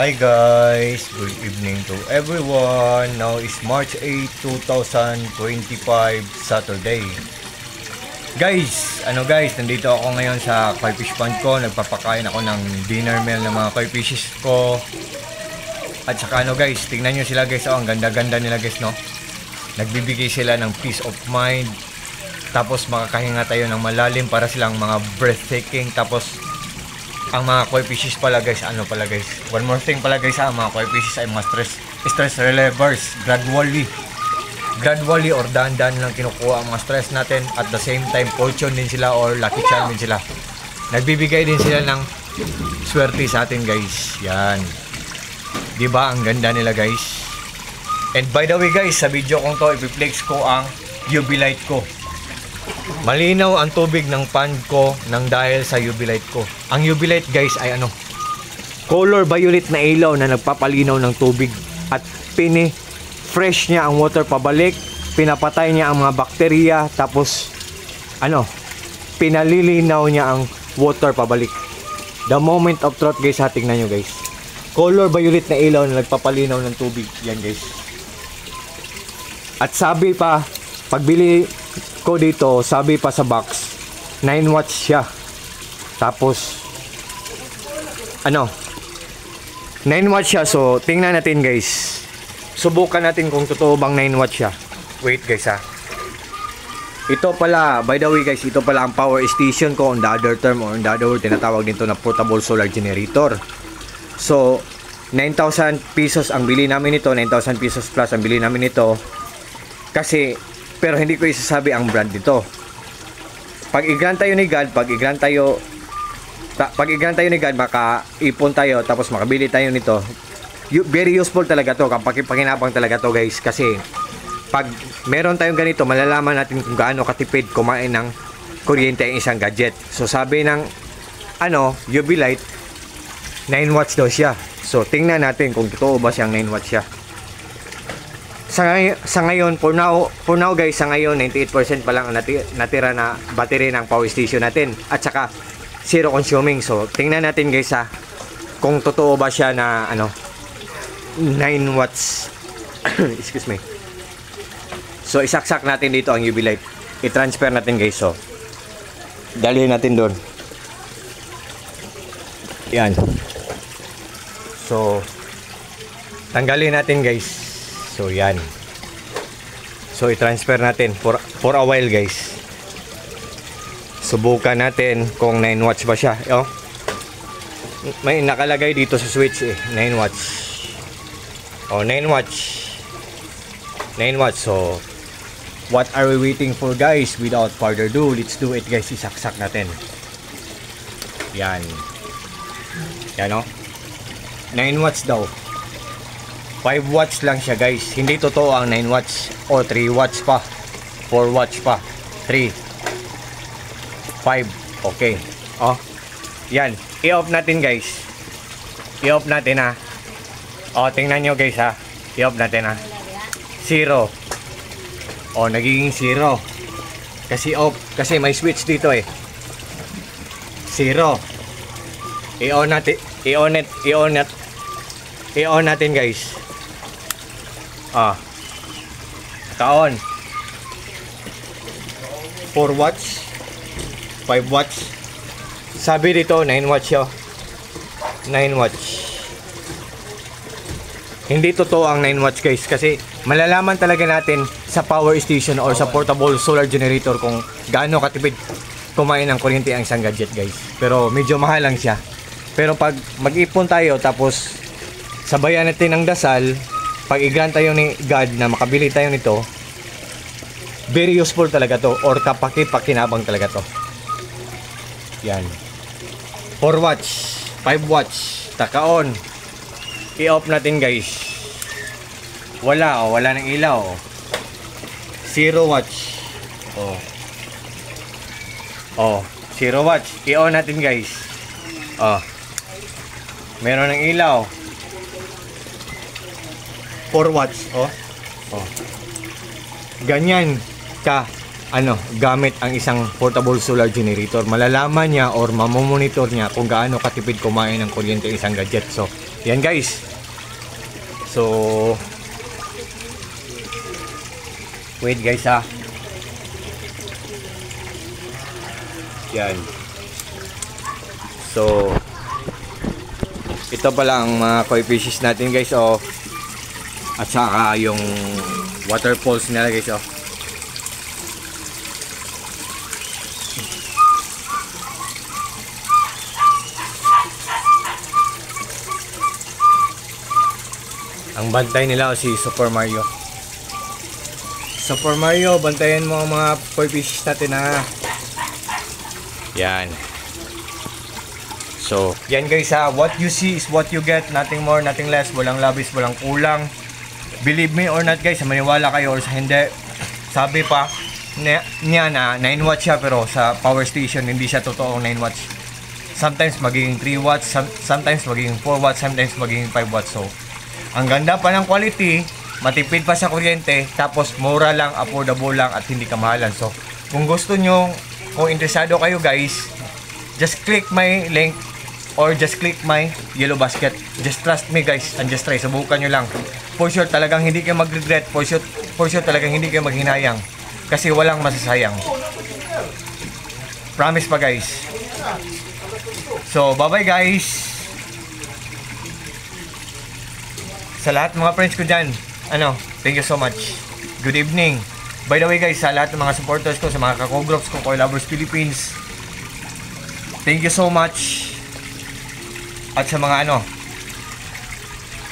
Hi guys, good evening to everyone. Now is March 8, 2025, Saturday. Guys, nandito ako ngayon sa koi fish pond ko. Nagpapakain ako ng dinner meal ng mga koi fishes ko. At saka guys, tingnan nyo sila guys. Ang ganda-ganda nila guys, no? Nagbibigay sila ng peace of mind. Tapos makakahinga tayo ng malalim para silang mga breathtaking. Tapos ang mga koi fishes pala guys, one more thing pala guys, ang mga koi fishes ay mga stress relievers. Gradually or dahan-dahan lang kinukuha ang mga stress natin. At the same time, fortune din sila or lucky charm din sila. Nagbibigay din sila ng swerte sa atin guys. Yan, diba ang ganda nila guys. And by the way guys, sa video kong to, ipiplex ko ang UV light ko. Malinaw ang tubig ng pond ko nang dahil sa UV light ko. Ang UV light guys ay color violet na ilaw na nagpapalinaw ng tubig. At fresh niya ang water pabalik. Pinapatay niya ang mga bakterya. Tapos pinalilinaw niya ang water pabalik. The moment of truth guys, tingnan nyo guys. Color violet na ilaw na nagpapalinaw ng tubig. Yan guys. At sabi pa, pagbili ko dito, sabi pa sa box, 9 watts siya. Tapos 9 watts siya. So tingnan natin guys. Subukan natin kung totoo bang 9 watts siya. Wait guys Ito pala, by the way guys, ito pala ang power station ko on the other term, or on the other word, tinatawag dito na portable solar generator. So 9,000 pesos ang bili namin ito, 9,000 pesos plus ang bili namin ito. Kasi pero hindi ko isasabi ang brand nito. Pag i-grant tayo ni God, makaipon tayo, tapos makabili tayo nito. Very useful talaga to, kapag pakinabang talaga to guys. Kasi pag meron tayong ganito, malalaman natin kung gaano katipid kumain ng kuryente ang isang gadget. So sabi ng UV light, 9 watts daw siya. So tingnan natin kung totoo ba siyang 9 watts siya. Sa ngayon, for now guys, sa ngayon 98% pa lang ang natira na battery ng power station natin. At saka zero consuming. So tingnan natin guys kung totoo ba siya na 9 watts. Excuse me. So isaksak natin dito ang UV light. I-transfer natin guys. So dalhin natin doon. Yan. So tanggalin natin guys. So yan. So i-transfer natin for a while guys. Subukan natin kung 9 watts ba siya. May nakalagay dito sa switch 9 watts. 9 watts. 9 watts. So what are we waiting for guys? Without further ado, let's do it guys. Isaksak natin. Yan. Yan 9 watts daw. 5 watts lang siya guys. Hindi totoo ang 9 watts. O 3 watts pa, 4 watts pa, 3, 5. Okay. Yan. I-off natin guys. I-off natin tingnan nyo guys I-off natin 0. Nagiging 0. Kasi off. Kasi may switch dito 0. I-on natin. I-on natin guys. Taon 4 watts, 5 watts. Sabi dito 9 watts siya. 9 watts. Hindi totoo ang 9 watts guys. Kasi malalaman talaga natin sa power station or sa portable solar generator kung gaano katipid kumain ng kuryente ang isang gadget guys. Pero medyo mahal lang siya. Pero pag mag-ipon tayo, tapos sabayan natin ng dasal, pag i-grant tayo ni God na makabili tayo nito, very useful talaga to, or kapaki-pakinabang talaga to. Yan. 4 watts, 5 watts, taka-on. I-off natin guys. Wala nang ilaw. 0 watts. 0 watts. I-on natin guys. Meron ng ilaw. 4 watts. Ganyan ka gamit ang isang portable solar generator. Malalaman niya or mamomonitor niya kung gaano katipid kumain ng kuryente ang isang gadget. So, yan guys. So, wait guys ha. Yan. So, ito pala ang mga koi fishes natin guys. Oh. At saka yung waterfalls nila guys. Oh. Ang bantay nila si Super Mario. Super Mario, bantayan mo ang mga koi fishes natin ha. Yan. So, yan guys ha. What you see is what you get. Nothing more, nothing less. Walang labis, walang kulang. Believe me or not guys, maniwala kayo or sa hindi. Sabi pa niya na 9 watts siya pero sa power station hindi siya totoong 9 watts. Sometimes magiging 3 watts, sometimes magiging 4 watts, sometimes magiging 5 watts. So, ang ganda pa ng quality, matipid pa sa kuryente, tapos mura lang, affordable lang at hindi kamahalan. So, kung gusto nyo, kung interesado kayo guys, just click my link or just click my yellow basket. Just trust me guys and just try. Subukan nyo lang. For sure talagang hindi kayo mag-regret. For sure talagang hindi kayo maghinayang. Kasi walang masasayang. Promise pa guys. So, bye-bye guys. Sa lahat mga friends ko dyan, thank you so much. Good evening. By the way guys, sa lahat ng mga supporters ko, sa mga kakogroups ko, Koi Lovers Philippines, thank you so much. At sa mga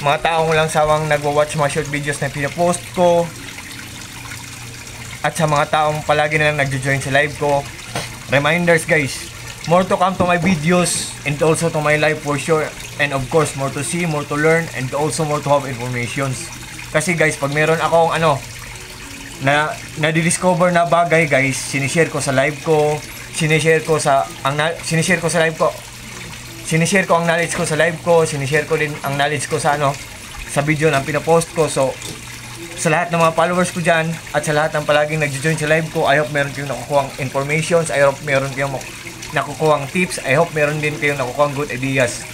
mga taong walang sawang nagwa-watch mga short videos na pinapost ko, at sa mga taong palagi na lang nagjo-join sa live ko, reminders guys, more to come to my videos and also to my live for sure. And of course, more to see, more to learn, and also more to have informations. Kasi guys, pag meron akong na nadidiscover na bagay guys, sinishare ko sa live ko, sinishare ko ang knowledge ko sa live ko, sinishare ko din ang knowledge ko sa sa video na pinapost ko. So, sa lahat ng mga followers ko dyan, at sa lahat ng palaging nag-join sa live ko, I hope meron kayong nakukuhang informations, I hope meron kayong nakukuhang tips, I hope meron din kayong nakukuhang good ideas.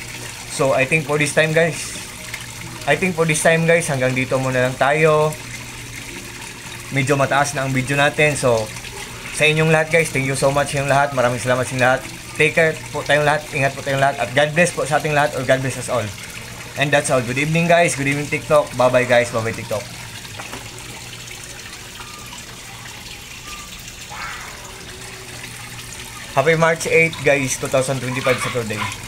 So, I think for this time guys, hanggang dito muna lang tayo. Medyo mataas na ang video natin. So, sa inyong lahat guys, thank you so much sa inyong lahat. Maraming salamat sa inyong lahat. Take care po tayong lahat. Ingat po tayong lahat. At God bless po sa ating lahat, or God bless us all. And that's all. Good evening guys. Good evening TikTok. Bye-bye guys. Bye-bye TikTok. Happy March 8 guys, 2025 Saturday.